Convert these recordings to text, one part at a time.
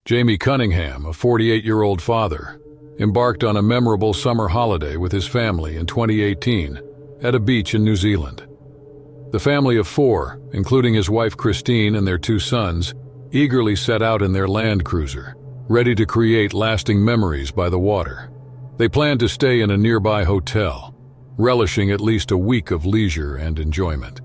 Jamie Cunningham, a 48-year-old father, embarked on a memorable summer holiday with his family in 2018 at a beach in New Zealand. The family of four, including his wife Christine and their two sons, eagerly set out in their Land Cruiser, ready to create lasting memories by the water. They planned to stay in a nearby hotel, relishing at least a week of leisure and enjoyment.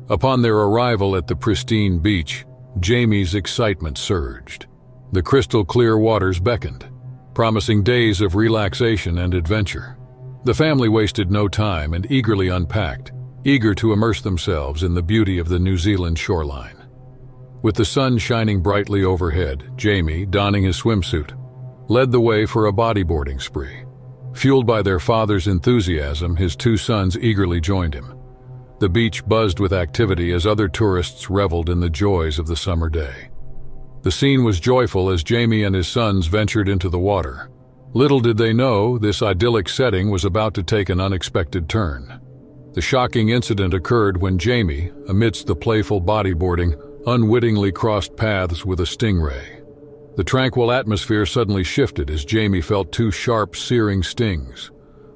Upon their arrival at the pristine beach, Jamie's excitement surged. The crystal-clear waters beckoned, promising days of relaxation and adventure. The family wasted no time and eagerly unpacked, eager to immerse themselves in the beauty of the New Zealand shoreline. With the sun shining brightly overhead, Jamie, donning his swimsuit, led the way for a bodyboarding spree. Fueled by their father's enthusiasm, his two sons eagerly joined him. The beach buzzed with activity as other tourists reveled in the joys of the summer day. The scene was joyful as Jamie and his sons ventured into the water. Little did they know this idyllic setting was about to take an unexpected turn. The shocking incident occurred when Jamie, amidst the playful bodyboarding, unwittingly crossed paths with a stingray. The tranquil atmosphere suddenly shifted as Jamie felt two sharp, searing stings,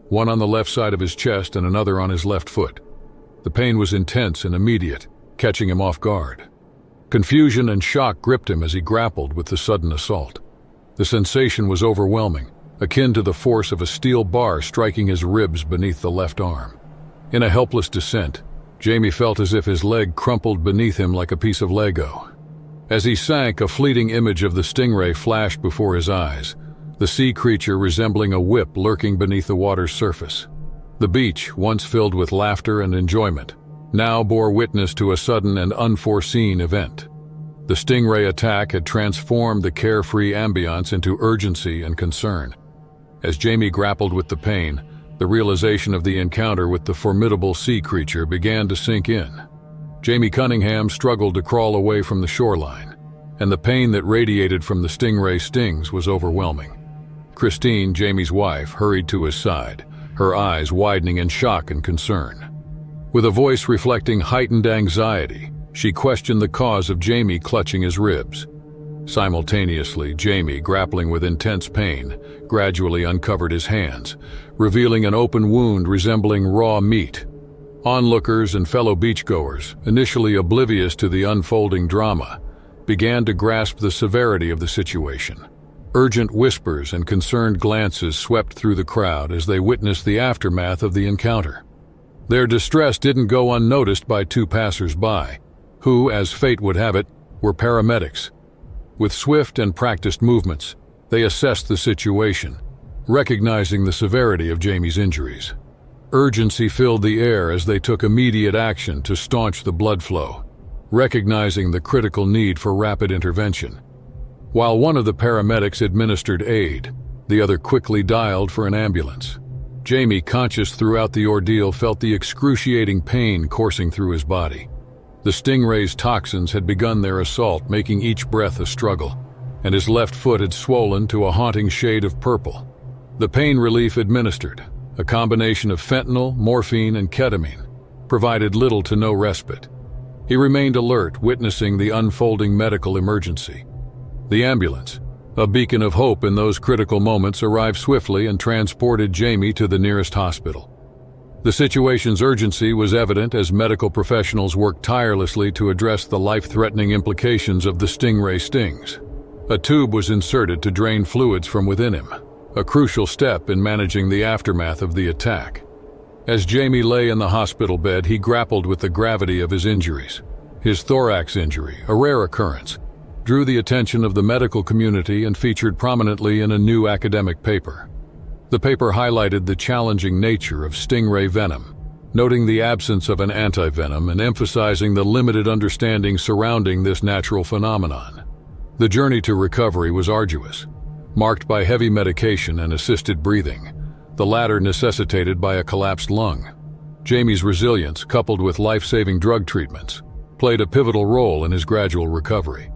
one on the left side of his chest and another on his left foot. The pain was intense and immediate, catching him off guard. Confusion and shock gripped him as he grappled with the sudden assault. The sensation was overwhelming, akin to the force of a steel bar striking his ribs beneath the left arm. In a helpless descent, Jamie felt as if his leg crumpled beneath him like a piece of Lego. As he sank, a fleeting image of the stingray flashed before his eyes, the sea creature resembling a whip lurking beneath the water's surface. The beach, once filled with laughter and enjoyment, now bore witness to a sudden and unforeseen event. The stingray attack had transformed the carefree ambiance into urgency and concern. As Jamie grappled with the pain, the realization of the encounter with the formidable sea creature began to sink in. Jamie Cunningham struggled to crawl away from the shoreline, and the pain that radiated from the stingray stings was overwhelming. Christine, Jamie's wife, hurried to his side, her eyes widening in shock and concern. With a voice reflecting heightened anxiety, she questioned the cause of Jamie clutching his ribs. Simultaneously, Jamie, grappling with intense pain, gradually uncovered his hands, revealing an open wound resembling raw meat. Onlookers and fellow beachgoers, initially oblivious to the unfolding drama, began to grasp the severity of the situation. Urgent whispers and concerned glances swept through the crowd as they witnessed the aftermath of the encounter. Their distress didn't go unnoticed by two passers-by, who, as fate would have it, were paramedics. With swift and practiced movements, they assessed the situation, recognizing the severity of Jamie's injuries. Urgency filled the air as they took immediate action to staunch the blood flow, recognizing the critical need for rapid intervention. While one of the paramedics administered aid, the other quickly dialed for an ambulance. Jamie, conscious throughout the ordeal, felt the excruciating pain coursing through his body. The stingray's toxins had begun their assault, making each breath a struggle, and his left foot had swollen to a haunting shade of purple. The pain relief administered, a combination of fentanyl, morphine, and ketamine, provided little to no respite. He remained alert, witnessing the unfolding medical emergency. The ambulance, a beacon of hope in those critical moments, arrived swiftly and transported Jamie to the nearest hospital. The situation's urgency was evident as medical professionals worked tirelessly to address the life-threatening implications of the stingray stings. A tube was inserted to drain fluids from within him, a crucial step in managing the aftermath of the attack. As Jamie lay in the hospital bed, he grappled with the gravity of his injuries. His thorax injury, a rare occurrence, drew the attention of the medical community and featured prominently in a new academic paper. The paper highlighted the challenging nature of stingray venom, noting the absence of an antivenom and emphasizing the limited understanding surrounding this natural phenomenon. The journey to recovery was arduous, marked by heavy medication and assisted breathing, the latter necessitated by a collapsed lung. Jamie's resilience, coupled with life-saving drug treatments, played a pivotal role in his gradual recovery.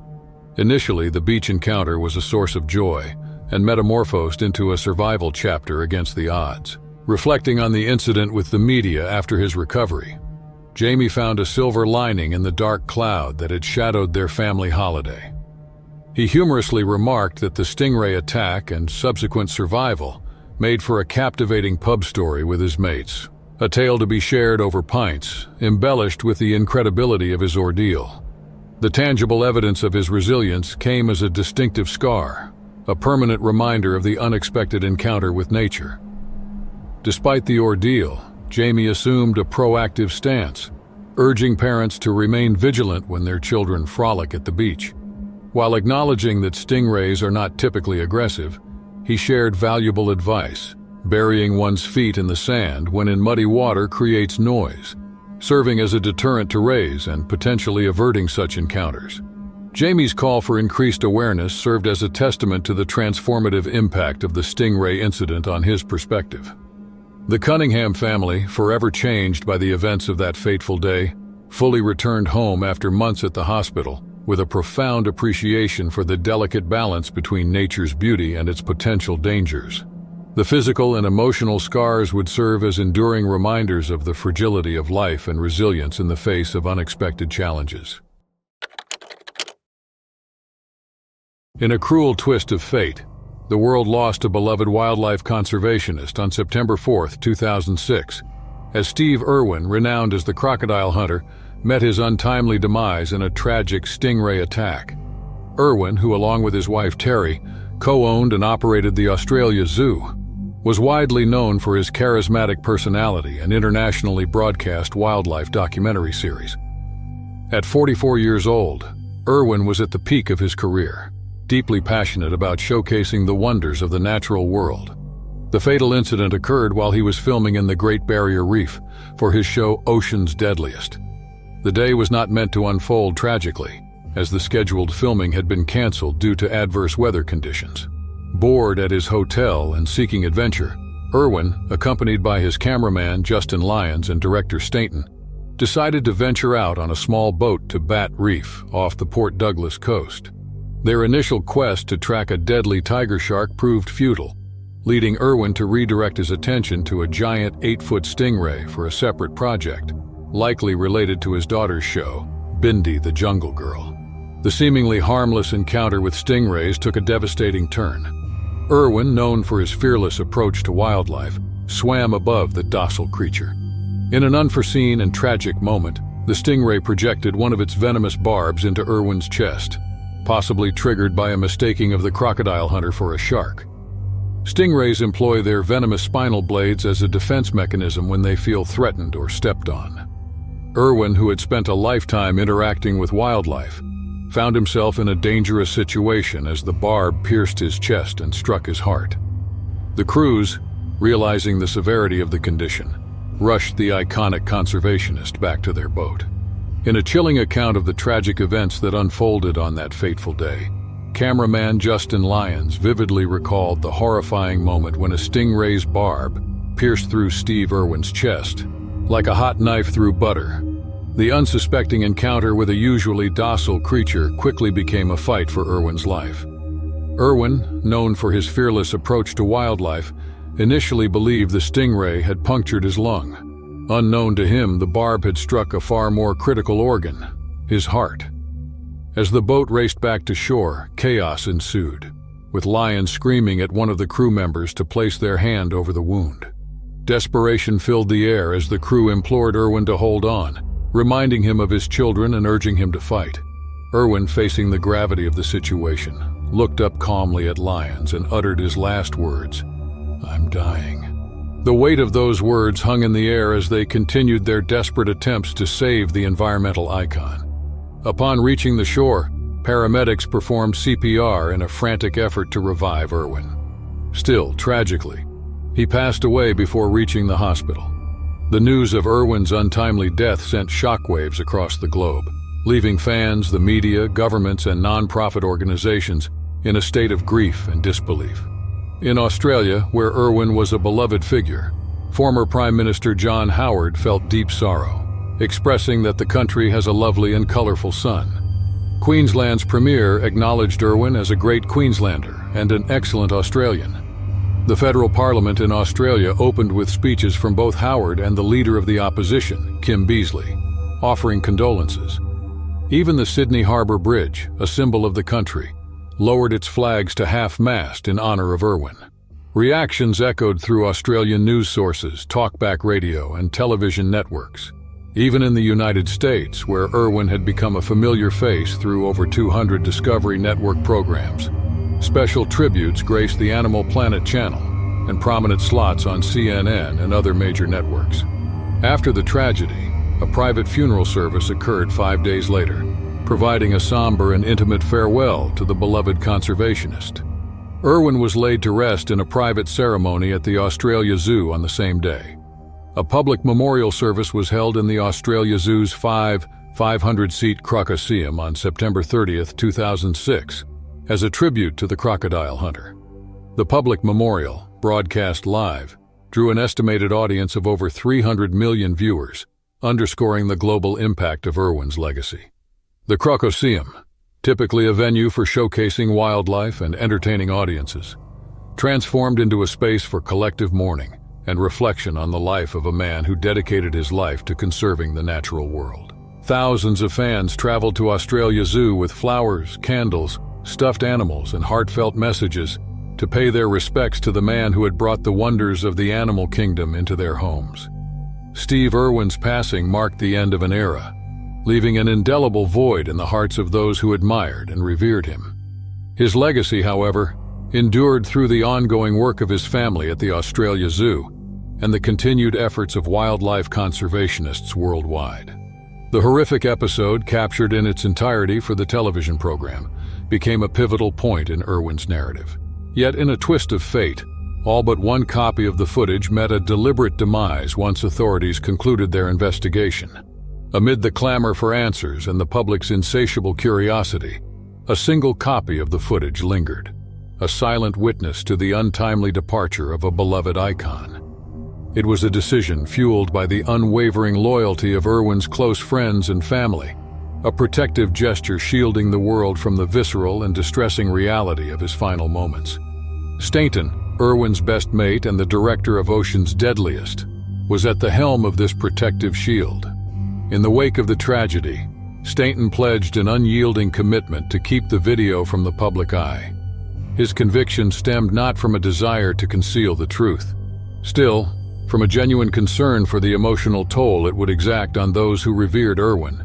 Initially, the beach encounter was a source of joy and metamorphosed into a survival chapter against the odds. Reflecting on the incident with the media after his recovery, Jamie found a silver lining in the dark cloud that had shadowed their family holiday. He humorously remarked that the stingray attack and subsequent survival made for a captivating pub story with his mates, a tale to be shared over pints, embellished with the incredibility of his ordeal. The tangible evidence of his resilience came as a distinctive scar, a permanent reminder of the unexpected encounter with nature. Despite the ordeal, Jamie assumed a proactive stance, urging parents to remain vigilant when their children frolic at the beach. While acknowledging that stingrays are not typically aggressive, he shared valuable advice. Burying one's feet in the sand when in muddy water creates noise, serving as a deterrent to rays and potentially averting such encounters. Jamie's call for increased awareness served as a testament to the transformative impact of the stingray incident on his perspective. The Cunningham family, forever changed by the events of that fateful day, fully returned home after months at the hospital, with a profound appreciation for the delicate balance between nature's beauty and its potential dangers. The physical and emotional scars would serve as enduring reminders of the fragility of life and resilience in the face of unexpected challenges. In a cruel twist of fate, the world lost a beloved wildlife conservationist on September 4, 2006, as Steve Irwin, renowned as the crocodile hunter, met his untimely demise in a tragic stingray attack. Irwin, who along with his wife Terry, co-owned and operated the Australia Zoo, was widely known for his charismatic personality and internationally broadcast wildlife documentary series. At 44 years old, Irwin was at the peak of his career, deeply passionate about showcasing the wonders of the natural world. The fatal incident occurred while he was filming in the Great Barrier Reef for his show Ocean's Deadliest. The day was not meant to unfold tragically, as the scheduled filming had been canceled due to adverse weather conditions. Bored at his hotel and seeking adventure, Irwin, accompanied by his cameraman Justin Lyons and director Stainton, decided to venture out on a small boat to Bat Reef off the Port Douglas coast. Their initial quest to track a deadly tiger shark proved futile, leading Irwin to redirect his attention to a giant 8-foot stingray for a separate project, likely related to his daughter's show, Bindi the Jungle Girl. The seemingly harmless encounter with stingrays took a devastating turn. Irwin, known for his fearless approach to wildlife, swam above the docile creature. In an unforeseen and tragic moment, the stingray projected one of its venomous barbs into Irwin's chest, possibly triggered by a mistaking of the crocodile hunter for a shark. Stingrays employ their venomous spinal blades as a defense mechanism when they feel threatened or stepped on. Irwin, who had spent a lifetime interacting with wildlife, found himself in a dangerous situation as the barb pierced his chest and struck his heart. The crews, realizing the severity of the condition, rushed the iconic conservationist back to their boat. In a chilling account of the tragic events that unfolded on that fateful day, cameraman Justin Lyons vividly recalled the horrifying moment when a stingray's barb pierced through Steve Irwin's chest, like a hot knife through butter. The unsuspecting encounter with a usually docile creature quickly became a fight for Irwin's life. Irwin, known for his fearless approach to wildlife, initially believed the stingray had punctured his lung. Unknown to him, the barb had struck a far more critical organ, his heart. As the boat raced back to shore, chaos ensued, with Lyons screaming at one of the crew members to place their hand over the wound. Desperation filled the air as the crew implored Irwin to hold on, reminding him of his children and urging him to fight. Irwin, facing the gravity of the situation, looked up calmly at Lyons and uttered his last words, "I'm dying." The weight of those words hung in the air as they continued their desperate attempts to save the environmental icon. Upon reaching the shore, paramedics performed CPR in a frantic effort to revive Irwin. Still, tragically, he passed away before reaching the hospital. The news of Irwin's untimely death sent shockwaves across the globe, leaving fans, the media, governments, and non-profit organizations in a state of grief and disbelief. In Australia, where Irwin was a beloved figure, former Prime Minister John Howard felt deep sorrow, expressing that the country has a lovely and colorful son. Queensland's Premier acknowledged Irwin as a great Queenslander and an excellent Australian. The federal parliament in Australia opened with speeches from both Howard and the leader of the opposition, Kim Beazley, offering condolences. Even the Sydney Harbour Bridge, a symbol of the country, lowered its flags to half-mast in honor of Irwin. Reactions echoed through Australian news sources, talkback radio, and television networks. Even in the United States, where Irwin had become a familiar face through over 200 Discovery Network programs, special tributes graced the Animal Planet channel and prominent slots on CNN and other major networks. After the tragedy, a private funeral service occurred 5 days later, providing a somber and intimate farewell to the beloved conservationist. Irwin was laid to rest in a private ceremony at the Australia Zoo on the same day. A public memorial service was held in the Australia Zoo's 500-seat Crocoseum on September 30, 2006, as a tribute to the crocodile hunter. The public memorial, broadcast live, drew an estimated audience of over 300 million viewers, underscoring the global impact of Irwin's legacy. The Crocoseum, typically a venue for showcasing wildlife and entertaining audiences, transformed into a space for collective mourning and reflection on the life of a man who dedicated his life to conserving the natural world. Thousands of fans traveled to Australia Zoo with flowers, candles, stuffed animals, and heartfelt messages to pay their respects to the man who had brought the wonders of the animal kingdom into their homes. Steve Irwin's passing marked the end of an era, leaving an indelible void in the hearts of those who admired and revered him. His legacy, however, endured through the ongoing work of his family at the Australia Zoo and the continued efforts of wildlife conservationists worldwide. The horrific episode, captured in its entirety for the television program, became a pivotal point in Irwin's narrative. Yet, in a twist of fate, all but one copy of the footage met a deliberate demise once authorities concluded their investigation. Amid the clamor for answers and the public's insatiable curiosity, a single copy of the footage lingered, a silent witness to the untimely departure of a beloved icon. It was a decision fueled by the unwavering loyalty of Irwin's close friends and family, a protective gesture shielding the world from the visceral and distressing reality of his final moments. Stainton, Irwin's best mate and the director of Ocean's Deadliest, was at the helm of this protective shield. In the wake of the tragedy, Stainton pledged an unyielding commitment to keep the video from the public eye. His conviction stemmed not from a desire to conceal the truth. Still, from a genuine concern for the emotional toll it would exact on those who revered Irwin.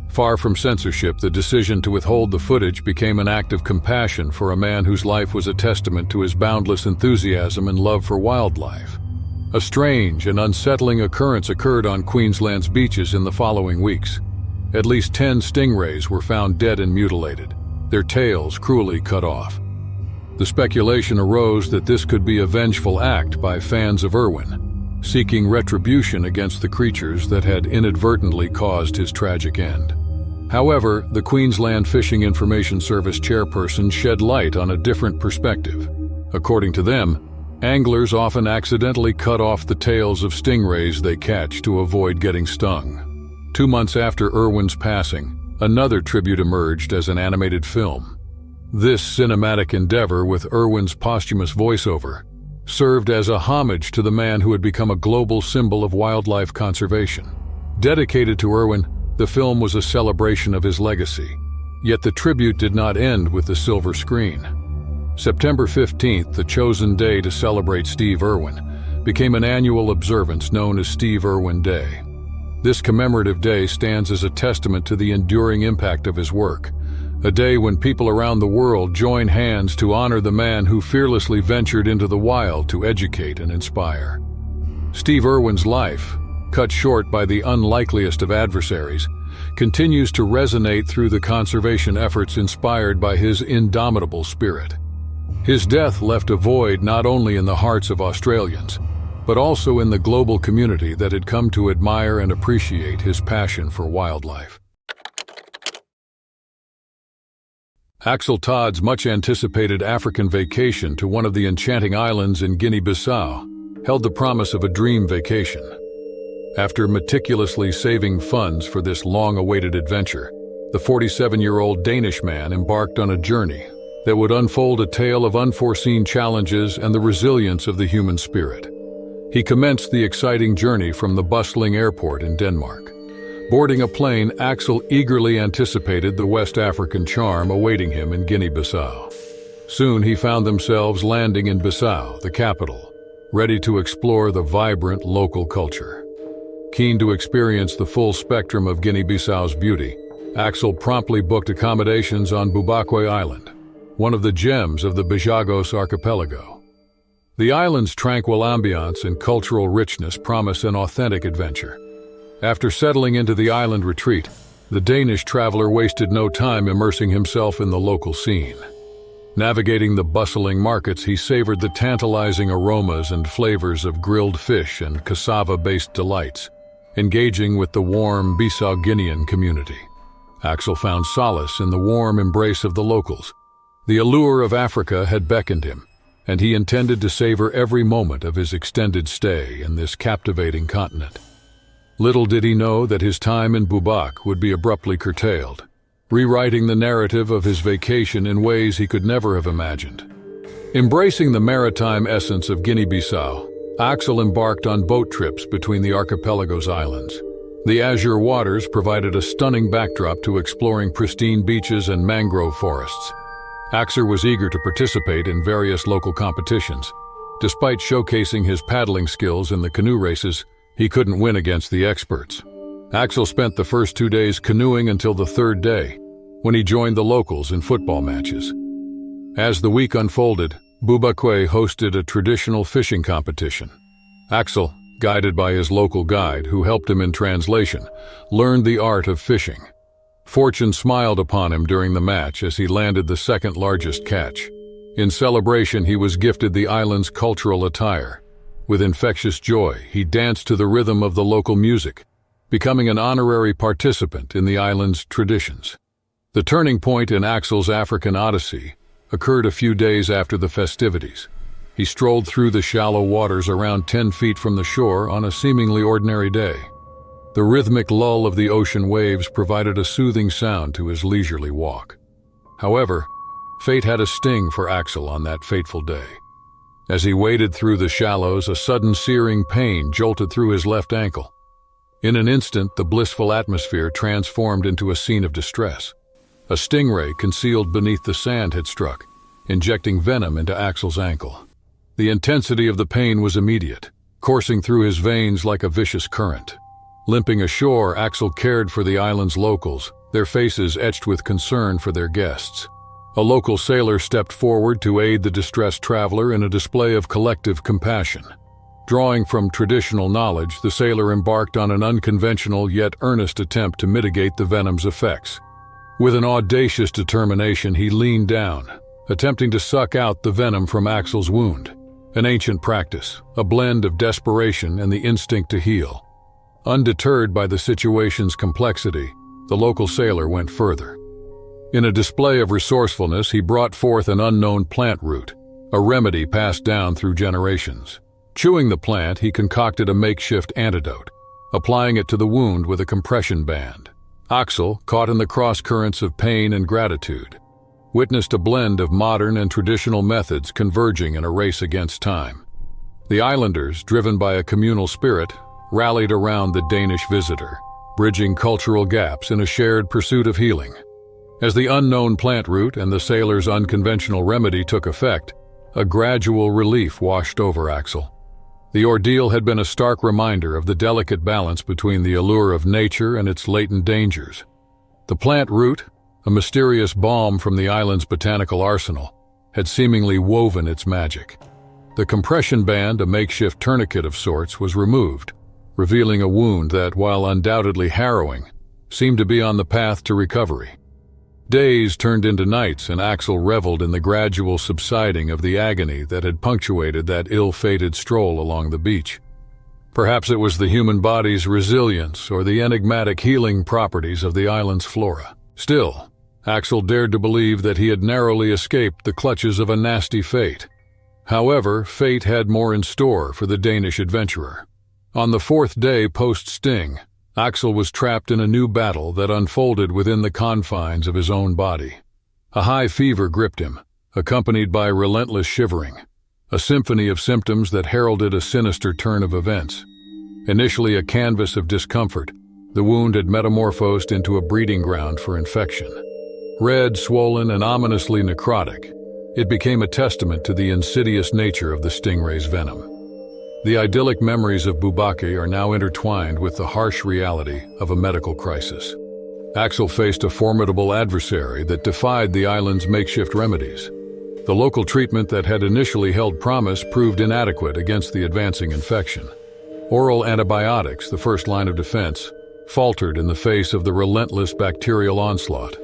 Far from censorship, the decision to withhold the footage became an act of compassion for a man whose life was a testament to his boundless enthusiasm and love for wildlife. A strange and unsettling occurrence occurred on Queensland's beaches in the following weeks. At least 10 stingrays were found dead and mutilated, their tails cruelly cut off. The speculation arose that this could be a vengeful act by fans of Irwin, seeking retribution against the creatures that had inadvertently caused his tragic end. However, the Queensland Fishing Information Service chairperson shed light on a different perspective. According to them, anglers often accidentally cut off the tails of stingrays they catch to avoid getting stung. 2 months after Irwin's passing, another tribute emerged as an animated film. This cinematic endeavor, with Irwin's posthumous voiceover, served as a homage to the man who had become a global symbol of wildlife conservation. Dedicated to Irwin, the film was a celebration of his legacy. Yet the tribute did not end with the silver screen. September 15th, the chosen day to celebrate Steve Irwin, became an annual observance known as Steve Irwin Day. This commemorative day stands as a testament to the enduring impact of his work, a day when people around the world join hands to honor the man who fearlessly ventured into the wild to educate and inspire. Steve Irwin's life, cut short by the unlikeliest of adversaries, continues to resonate through the conservation efforts inspired by his indomitable spirit. His death left a void not only in the hearts of Australians, but also in the global community that had come to admire and appreciate his passion for wildlife. Axel Todd's much-anticipated African vacation to one of the enchanting islands in Guinea-Bissau held the promise of a dream vacation. After meticulously saving funds for this long-awaited adventure, the 47-year-old Danish man embarked on a journey that would unfold a tale of unforeseen challenges and the resilience of the human spirit. He commenced the exciting journey from the bustling airport in Denmark. Boarding a plane, Axel eagerly anticipated the West African charm awaiting him in Guinea-Bissau. Soon he found themselves landing in Bissau, the capital, ready to explore the vibrant local culture. Keen to experience the full spectrum of Guinea-Bissau's beauty, Axel promptly booked accommodations on Boubaqué Island, one of the gems of the Bajagos archipelago. The island's tranquil ambiance and cultural richness promise an authentic adventure. After settling into the island retreat, the Danish traveler wasted no time immersing himself in the local scene. Navigating the bustling markets, he savored the tantalizing aromas and flavors of grilled fish and cassava-based delights, engaging with the warm Bissau-Guinean community. Axel found solace in the warm embrace of the locals. The allure of Africa had beckoned him, and he intended to savor every moment of his extended stay in this captivating continent. Little did he know that his time in Boubac would be abruptly curtailed, rewriting the narrative of his vacation in ways he could never have imagined. Embracing the maritime essence of Guinea-Bissau, Axel embarked on boat trips between the archipelago's islands. The azure waters provided a stunning backdrop to exploring pristine beaches and mangrove forests. Axel was eager to participate in various local competitions. Despite showcasing his paddling skills in the canoe races, he couldn't win against the experts. Axel spent the first 2 days canoeing until the third day, when he joined the locals in football matches. As the week unfolded, Boubaqué hosted a traditional fishing competition. Axel, guided by his local guide who helped him in translation, learned the art of fishing. Fortune smiled upon him during the match as he landed the second-largest catch. In celebration, he was gifted the island's cultural attire. With infectious joy, he danced to the rhythm of the local music, becoming an honorary participant in the island's traditions. The turning point in Axel's African odyssey occurred a few days after the festivities. He strolled through the shallow waters around 10 feet from the shore on a seemingly ordinary day. The rhythmic lull of the ocean waves provided a soothing sound to his leisurely walk. However, fate had a sting for Axel on that fateful day. As he waded through the shallows, a sudden searing pain jolted through his left ankle. In an instant, the blissful atmosphere transformed into a scene of distress. A stingray concealed beneath the sand had struck, injecting venom into Axel's ankle. The intensity of the pain was immediate, coursing through his veins like a vicious current. Limping ashore, Axel cared for the island's locals, their faces etched with concern for their guests. A local sailor stepped forward to aid the distressed traveler in a display of collective compassion. Drawing from traditional knowledge, the sailor embarked on an unconventional yet earnest attempt to mitigate the venom's effects. With an audacious determination, he leaned down, attempting to suck out the venom from Axel's wound. An ancient practice, a blend of desperation and the instinct to heal. Undeterred by the situation's complexity, the local sailor went further. In a display of resourcefulness, he brought forth an unknown plant root, a remedy passed down through generations. Chewing the plant, he concocted a makeshift antidote, applying it to the wound with a compression band. Axel, caught in the cross-currents of pain and gratitude, witnessed a blend of modern and traditional methods converging in a race against time. The islanders, driven by a communal spirit, rallied around the Danish visitor, bridging cultural gaps in a shared pursuit of healing. As the unknown plant root and the sailor's unconventional remedy took effect, a gradual relief washed over Axel. The ordeal had been a stark reminder of the delicate balance between the allure of nature and its latent dangers. The plant root, a mysterious balm from the island's botanical arsenal, had seemingly woven its magic. The compression band, a makeshift tourniquet of sorts, was removed, revealing a wound that, while undoubtedly harrowing, seemed to be on the path to recovery. Days turned into nights, and Axel reveled in the gradual subsiding of the agony that had punctuated that ill-fated stroll along the beach. Perhaps it was the human body's resilience or the enigmatic healing properties of the island's flora. Still, Axel dared to believe that he had narrowly escaped the clutches of a nasty fate. However, fate had more in store for the Danish adventurer. On the fourth day post-sting, Axel was trapped in a new battle that unfolded within the confines of his own body. A high fever gripped him, accompanied by relentless shivering, a symphony of symptoms that heralded a sinister turn of events. Initially a canvas of discomfort, The wound had metamorphosed into a breeding ground for infection. Red, swollen, and ominously necrotic, it became a testament to the insidious nature of the stingray's venom. The idyllic memories of Boubaké are now intertwined with the harsh reality of a medical crisis. Axel faced a formidable adversary that defied the island's makeshift remedies. The local treatment that had initially held promise proved inadequate against the advancing infection. Oral antibiotics, the first line of defense, faltered in the face of the relentless bacterial onslaught.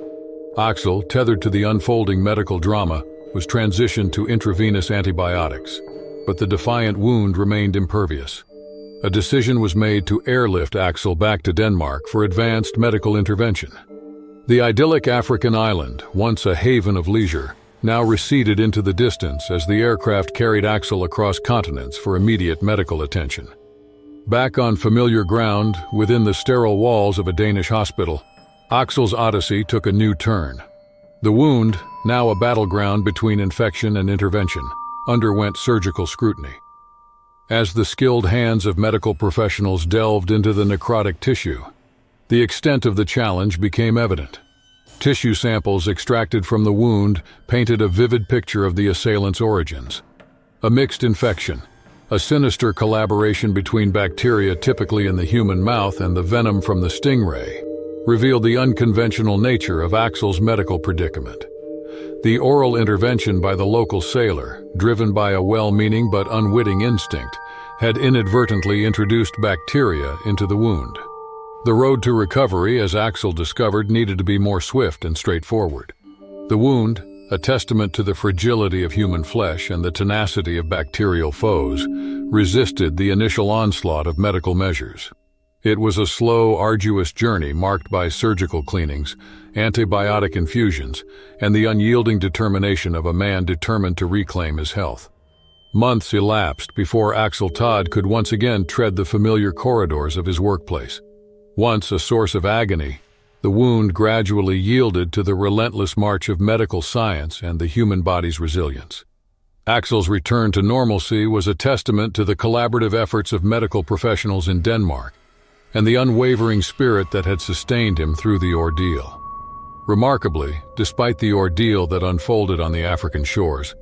Axel, tethered to the unfolding medical drama, was transitioned to intravenous antibiotics, but the defiant wound remained impervious. A decision was made to airlift Axel back to Denmark for advanced medical intervention. The idyllic African island, once a haven of leisure, now receded into the distance as the aircraft carried Axel across continents for immediate medical attention. Back on familiar ground, within the sterile walls of a Danish hospital, Axel's odyssey took a new turn. The wound, now a battleground between infection and intervention, underwent surgical scrutiny. As the skilled hands of medical professionals delved into the necrotic tissue, the extent of the challenge became evident. Tissue samples extracted from the wound painted a vivid picture of the assailant's origins. A mixed infection, a sinister collaboration between bacteria typically in the human mouth and the venom from the stingray, revealed the unconventional nature of Axel's medical predicament. The oral intervention by the local sailor, driven by a well-meaning but unwitting instinct, had inadvertently introduced bacteria into the wound. The road to recovery, as Axel discovered, needed to be more swift and straightforward. The wound, a testament to the fragility of human flesh and the tenacity of bacterial foes, resisted the initial onslaught of medical measures. It was a slow, arduous journey marked by surgical cleanings, antibiotic infusions, and the unyielding determination of a man determined to reclaim his health. Months elapsed before Axel Todd could once again tread the familiar corridors of his workplace. Once a source of agony, the wound gradually yielded to the relentless march of medical science and the human body's resilience. Axel's return to normalcy was a testament to the collaborative efforts of medical professionals in Denmark and the unwavering spirit that had sustained him through the ordeal. Remarkably, despite the ordeal that unfolded on the African shores,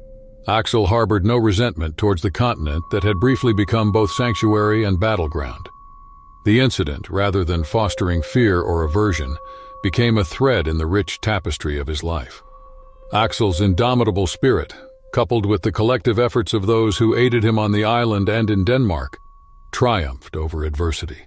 Axel harbored no resentment towards the continent that had briefly become both sanctuary and battleground. The incident, rather than fostering fear or aversion, became a thread in the rich tapestry of his life. Axel's indomitable spirit, coupled with the collective efforts of those who aided him on the island and in Denmark, triumphed over adversity.